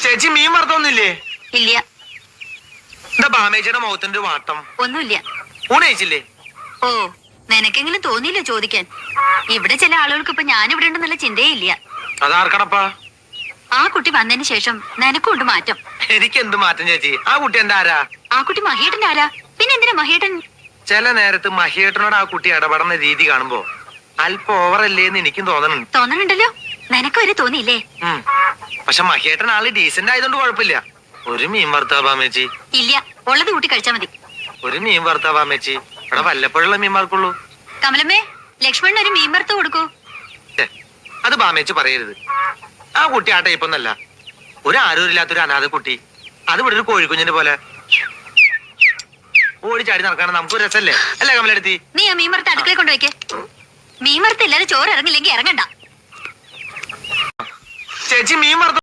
ചേച്ചി മീൻ വറുത്തൊന്നുമില്ലേ? ഇല്ല. എന്താ ബാമേച്ചിയുടെ മുഖത്തിന്റെ വാട്ടം? ഒന്നുമില്ല. ഊണ് കഴിച്ചില്ലേ? ഓ, നിനക്കെങ്കിലും തോന്നിയില്ല ചോദിക്കാൻ? ഇവിടെ ചില ആളുകൾക്ക് ഇപ്പൊ ഞാനിവിടെ ഉണ്ടെന്നുള്ള ചിന്തയേ ഇല്ല. അതാർക്കടപ്പാ? ആ കുട്ടി വന്നതിന് ശേഷം നിനക്കുണ്ട് മാറ്റം. എനിക്ക് എന്ത് മാറ്റം ചേച്ചി? ആ കുട്ടി എന്റെ ആരാ? ആ കുട്ടി മഹിയേട്ടന്റെ ആരാ? പിന്നെ എന്തിനാ മഹിയേട്ടൻ? ചില നേരത്ത് മഹിയേട്ടനോട് ആ കുട്ടി ഇടപെടുന്ന രീതി കാണുമ്പോ അല്പം ഓവറല്ലേന്ന് എനിക്കും തോന്നണുണ്ട്. തോന്നണുണ്ടല്ലോ. നിനക്ക് വരെ തോന്നിയില്ലേ? പക്ഷെ മഹിയേട്ടൻ ആള് ഡീസന്റ് ആയതുകൊണ്ട് കുഴപ്പമില്ല. ഒരു മീൻ വറുത്താ ബാമേച്ചി? ഇല്ല, ഉള്ളത് കൂട്ടി കഴിച്ചാ മതി. ഒരു മീൻ വറുത്താ ബാമേച്ചി? ഇവിടെ വല്ലപ്പോഴുള്ള മീൻ വറുക്കുള്ളൂ. കമലമ്മേ, ലക്ഷ്മണൻ ഒരു മീൻ വറുത്ത് കൊടുക്കൂ. അത് ബാമേച്ചി പറയരുത്. ആ കുട്ടി ആ ടൈപ്പൊന്നല്ല. ഒരു ആരോഗ്യമില്ലാത്തൊരു അനാഥ കുട്ടി. അത് ഇവിടെ ഒരു കോഴിക്കുഞ്ഞിന്റെ പോലെ ഓടിച്ചാടി നടക്കാണ്. നമുക്കൊരു രസല്ലേ അല്ലേ കമലെടുത്തി? നീ ആ മീൻ വറുത്ത് അടുക്കളയിൽ കൊണ്ടുവയ്ക്ക്. മീൻ വറുത്ത് ഇല്ലാതെ ചോറ് ഇറങ്ങില്ലെങ്കിൽ ഇറങ്ങണ്ട. ചേച്ചി മീൻ വറുത്ത